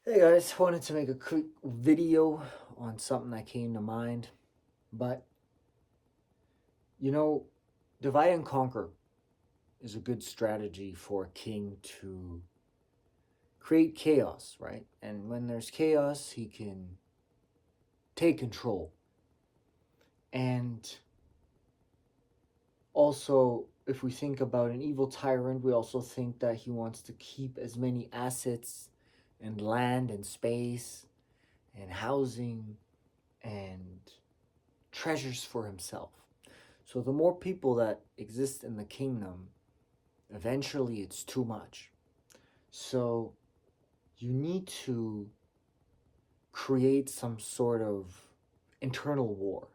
Hey guys, wanted to make a quick video on something that came to mind, but you know, divide and conquer is a good strategy for a king to create chaos, right? And when there's chaos, he can take control. And also, if we think about an evil tyrant, we also think that he wants to keep as many assets and land and space and housing and treasures for himself. So the more people that exist in the kingdom, eventually it's too much. So you need to create some sort of internal war.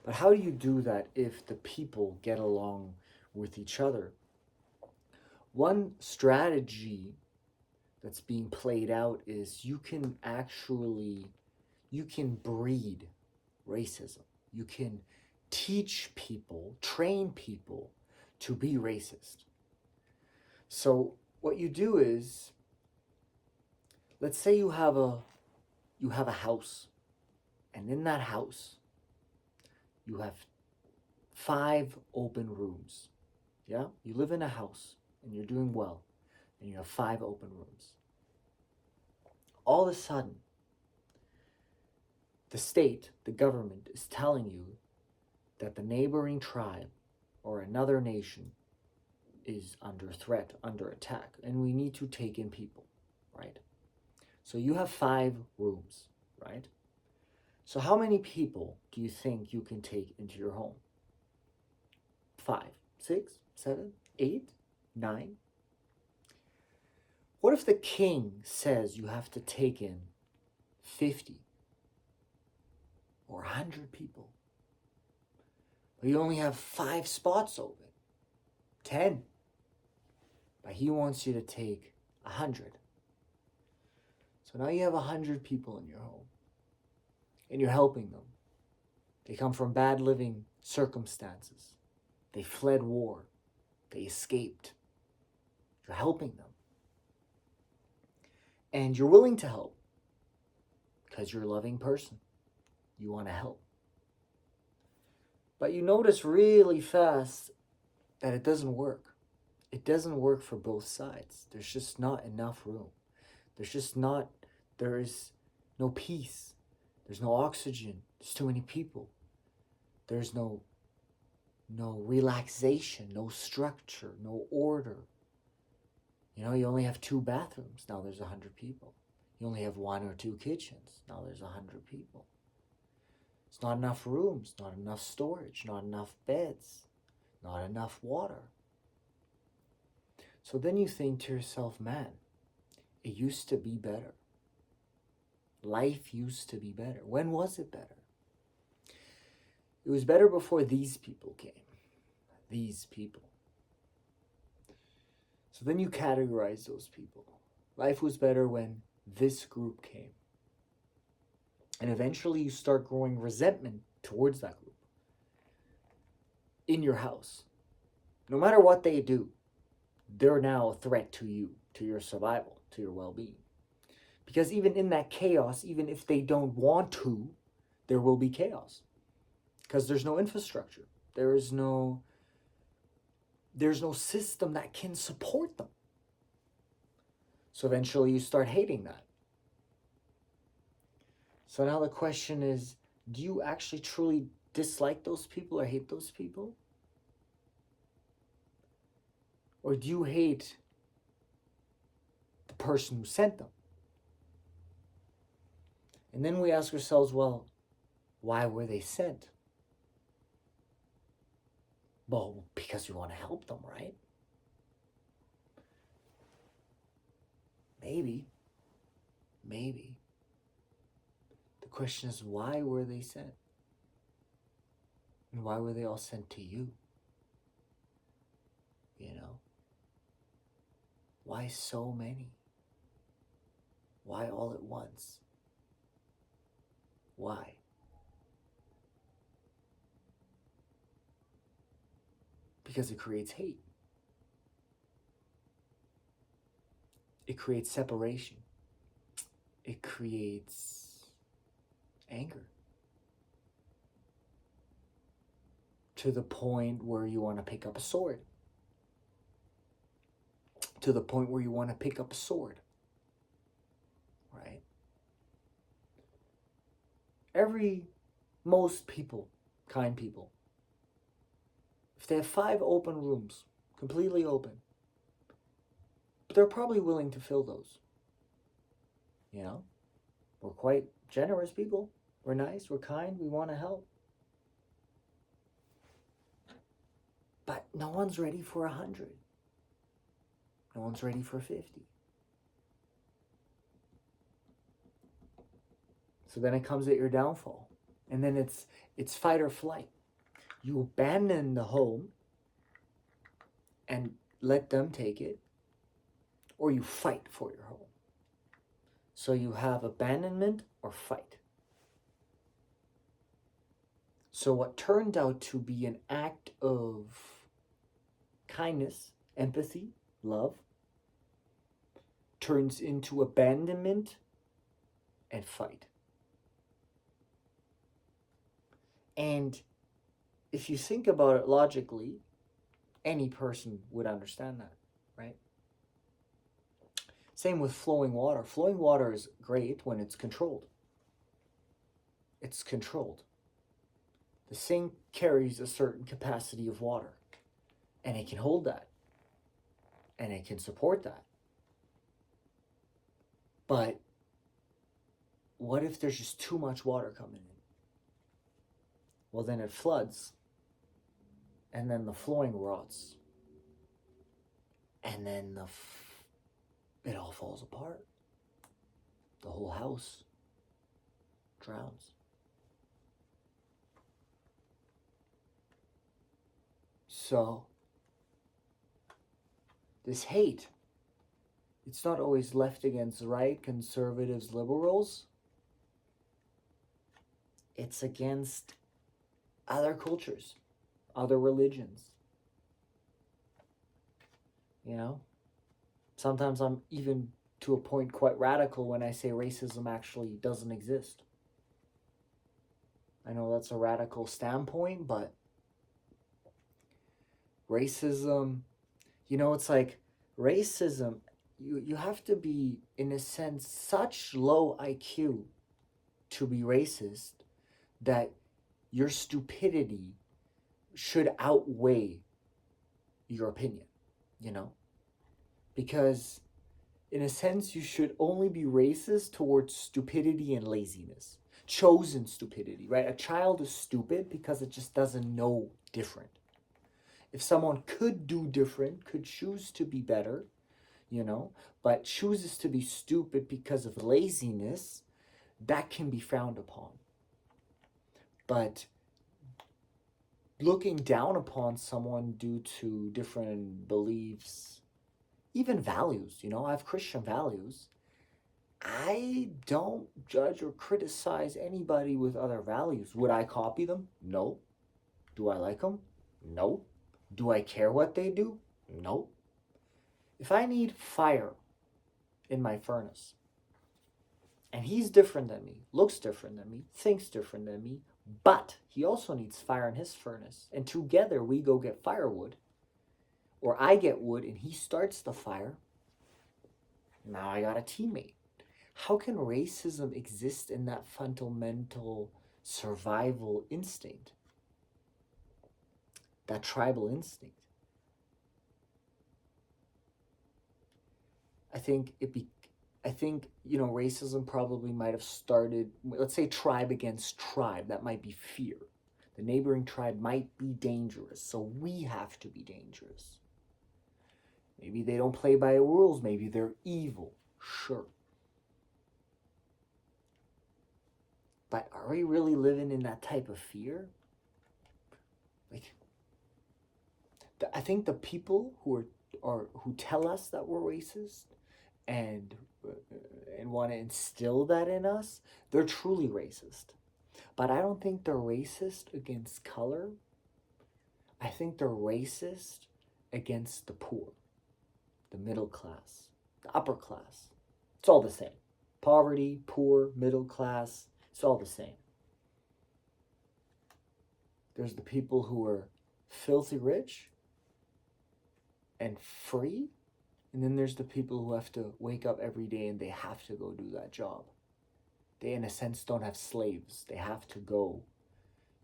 But how do you do that if the people get along with each other? One strategy that's being played out is you can breed racism. You can teach people, train people to be racist. So what you do is, let's say you have a house, and in that house you have 5 open rooms. Yeah? You live in a house and you're doing well, and you have 5 open rooms. All of a sudden, the state, the government is telling you that the neighboring tribe or another nation is under threat, under attack, and we need to take in people, right? So you have 5 rooms, right? So how many people do you think you can take into your home? 5, 6, 7, 8, 9? What if the king says you have to take in 50 or 100 people, but you only have 5 spots open? 10, but he wants you to take 100. So now you have 100 people in your home, and you're helping them. They come from bad living circumstances. They fled war. They escaped. You're helping them. And you're willing to help because you're a loving person. You want to help. But you notice really fast that it doesn't work. It doesn't work for both sides. There's just not enough room. There is no peace. There's no oxygen. There's too many people. There's no relaxation, no structure, no order. You know, you only have 2 bathrooms. Now there's 100 people. You only have 1 or 2 kitchens. Now there's 100 people. It's not enough rooms, not enough storage, not enough beds, not enough water. So then you think to yourself, man, it used to be better. Life used to be better. When was it better? It was better before these people came. These people. So then you categorize those people. Life was better when this group came. And eventually you start growing resentment towards that group in your house. No matter what they do, they're now a threat to you, to your survival, to your well-being. Because even in that chaos, even if they don't want to, there will be chaos. Because there's no infrastructure. There's no system that can support them. So eventually you start hating that. So now the question is, do you actually truly dislike those people or hate those people? Or do you hate the person who sent them? And then we ask ourselves, well, why were they sent? Well, because we want to help them, right? Maybe. The question is, why were they sent? And why were they all sent to you? You know? Why so many? Why all at once? Why? Because it creates hate. It creates separation. it creates anger to the point where you want to pick up a sword. To the point where you want to pick up a sword. Right? Most people, kind people, if they have 5 open rooms, completely open, they're probably willing to fill those. You know? We're quite generous people. We're nice, we're kind, we want to help. But no one's ready for 100. No one's ready for 50. So then it comes at your downfall. And then it's fight or flight. You abandon the home and let them take it, or you fight for your home. So you have abandonment or fight. So what turned out to be an act of kindness, empathy, love, turns into abandonment and fight. And if you think about it logically, any person would understand that, right? Same with flowing water. Flowing water is great when it's controlled. It's controlled. The sink carries a certain capacity of water, and it can hold that, and it can support that. But what if there's just too much water coming in? Well, then it floods, and then the flooring rots, and then it all falls apart. The whole house drowns. So, this hate, it's not always left against right, conservatives, liberals. It's against other cultures, other religions. You know? Sometimes I'm even to a point quite radical when I say racism actually doesn't exist. I know that's a radical standpoint, but racism, it's like racism, you have to be, in a sense, such low IQ to be racist that your stupidity should outweigh your opinion, Because, in a sense, you should only be racist towards stupidity and laziness. Chosen stupidity, right? A child is stupid because it just doesn't know different. If someone could do different, could choose to be better, but chooses to be stupid because of laziness, that can be frowned upon. But looking down upon someone due to different beliefs, even values, I have Christian values. I don't judge or criticize anybody with other values. Would I copy them? No. Do I like them? No. Do I care what they do? No. If I need fire in my furnace, and he's different than me, looks different than me, thinks different than me, but he also needs fire in his furnace, and together we go get firewood, or I get wood and he starts the fire, now I got a teammate. How can racism exist in that fundamental survival instinct? That tribal instinct? I think racism probably might have started, let's say tribe against tribe. That might be fear. The neighboring tribe might be dangerous, so we have to be dangerous. Maybe they don't play by rules. Maybe they're evil. Sure. But are we really living in that type of fear? I think the people who tell us that we're racist and want to instill that in us, they're truly racist. But I don't think they're racist against color. I think they're racist against the poor, the middle class, the upper class. It's all the same. Poverty, poor, middle class, it's all the same. There's the people who are filthy rich and free, and then there's the people who have to wake up every day and they have to go do that job. They, in a sense, don't have slaves. They have to go.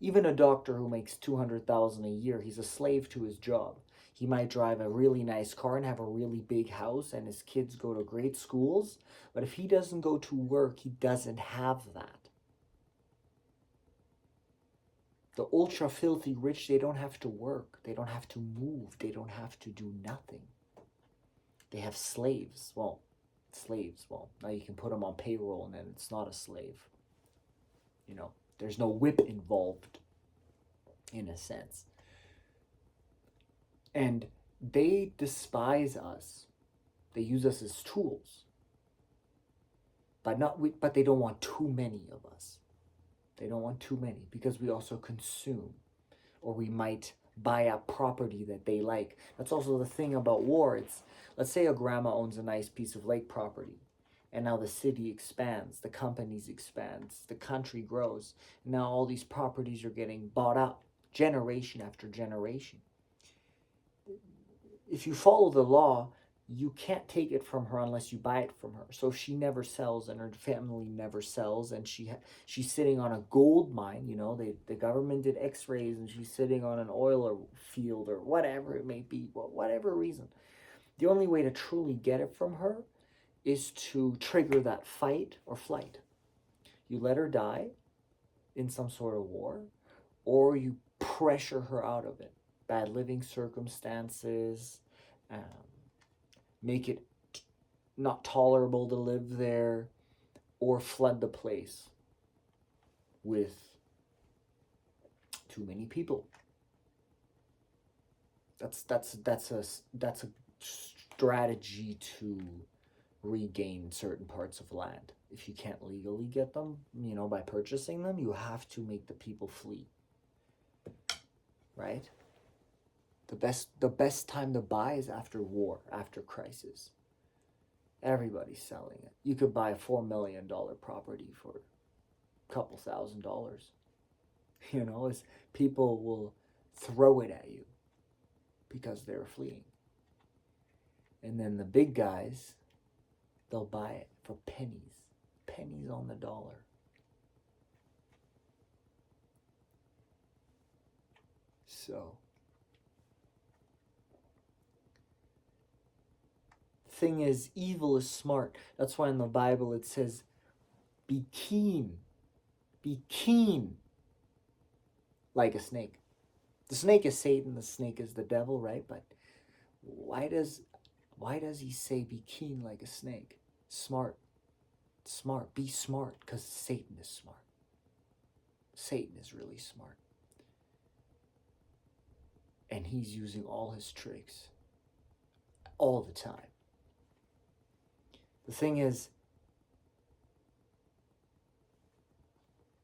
Even a doctor who makes $200,000 a year, he's a slave to his job. He might drive a really nice car and have a really big house, and his kids go to great schools. But if he doesn't go to work, he doesn't have that. The ultra filthy rich, they don't have to work. They don't have to move. They don't have to do nothing. They have slaves. Well, now you can put them on payroll and then it's not a slave. You know, there's no whip involved, in a sense. And they despise us. They use us as tools. But they don't want too many of us. They don't want too many because we also consume, or we might buy a property that they like. That's also the thing about war. It's, let's say a grandma owns a nice piece of lake property, and now the city expands, the companies expands, the country grows. And now all these properties are getting bought up generation after generation. If you follow the law, you can't take it from her unless you buy it from her. So if she never sells and her family never sells, and she's sitting on a gold mine, you know, the government did x-rays and she's sitting on an oil field or whatever it may be, whatever reason, the only way to truly get it from her is to trigger that fight or flight. You let her die in some sort of war, or you pressure her out of it. Bad living circumstances, make it not tolerable to live there, or flood the place with too many people. That's a strategy to regain certain parts of land. If you can't legally get them, you know, by purchasing them, you have to make the people flee. Right? The best time to buy is after war, after crisis. Everybody's selling it. You could buy a $4 million property for a couple $1,000. You know, as people will throw it at you because they're fleeing. And then the big guys, they'll buy it for pennies on the dollar. So, thing is, evil is smart. That's why in the Bible it says, be keen like a snake. The snake is Satan, the snake is the devil, right? But why does he say be keen like a snake? Smart, be smart, because Satan is smart. Satan is really smart. And he's using all his tricks all the time. The thing is,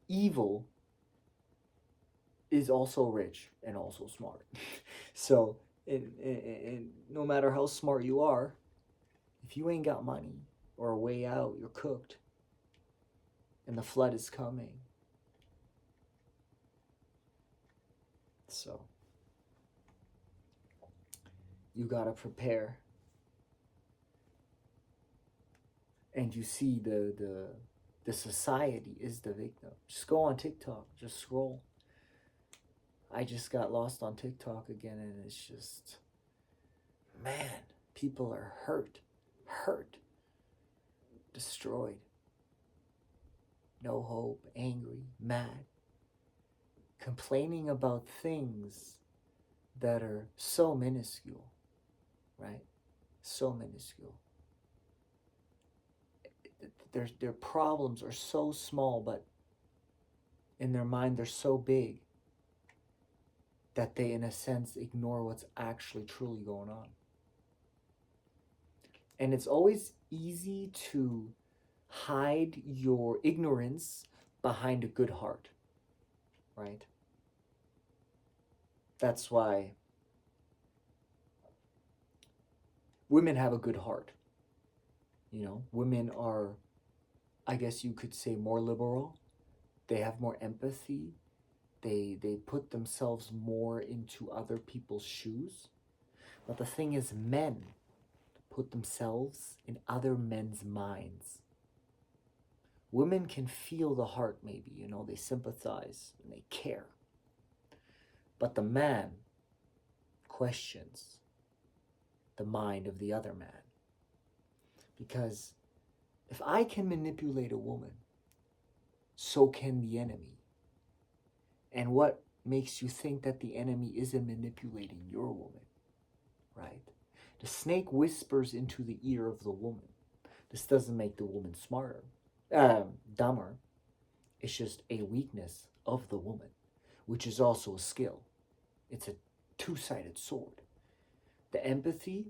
evil is also rich and also smart. So, and no matter how smart you are, if you ain't got money or a way out, you're cooked. And the flood is coming. So, you gotta prepare. And you see the society is the victim. Just go on TikTok, just scroll. I just got lost on TikTok again, and it's just, man, people are hurt, destroyed, no hope, angry, mad, complaining about things that are so minuscule, right? So minuscule. Their problems are so small, but in their mind they're so big that they, in a sense, ignore what's actually truly going on. And it's always easy to hide your ignorance behind a good heart, right? That's why women have a good heart. You know, women are I guess you could say, more liberal. They have more empathy. They put themselves more into other people's shoes. But the thing is, men put themselves in other men's minds. Women can feel the heart, maybe, they sympathize and they care. But the man questions the mind of the other man. Because if I can manipulate a woman, so can the enemy. And what makes you think that the enemy isn't manipulating your woman, right? The snake whispers into the ear of the woman. This doesn't make the woman smarter, dumber. It's just a weakness of the woman, which is also a skill. It's a two-sided sword. The empathy,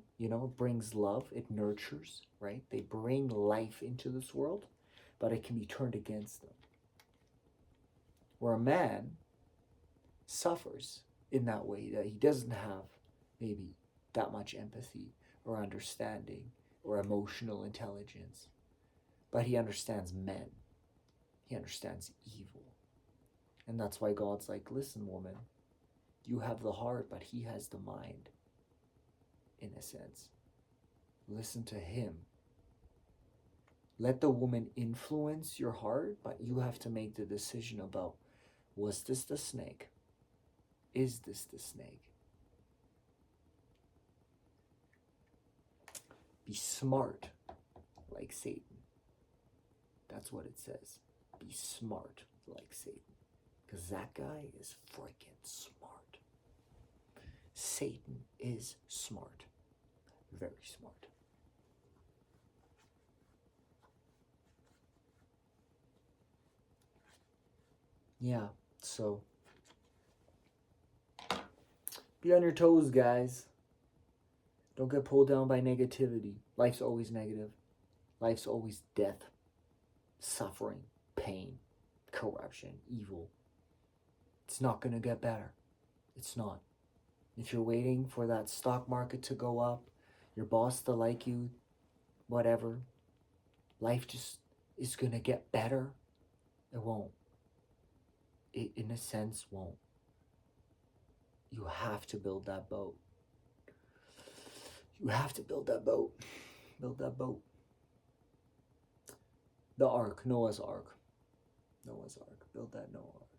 brings love, it nurtures, right? They bring life into this world, but it can be turned against them. Where a man suffers in that way, that he doesn't have maybe that much empathy or understanding or emotional intelligence, but he understands men. He understands evil. And that's why God's like, listen, woman, you have the heart, but he has the mind, in a sense. Listen to him. Let the woman influence your heart, but you have to make the decision about, was this the snake? Is this the snake? Be smart like Satan. That's what it says. Be smart like Satan. Because that guy is freaking smart. Satan is smart. Very smart. Yeah, so be on your toes, guys. Don't get pulled down by negativity. Life's always negative. Life's always death, suffering, pain, corruption, evil. It's not going to get better. It's not. If you're waiting for that stock market to go up, your boss to like you, whatever, life just is going to get better. It won't. It, in a sense, won't. You have to build that boat. You have to build that boat. Build that boat. The ark, Noah's ark. Noah's ark. Build that Noah ark.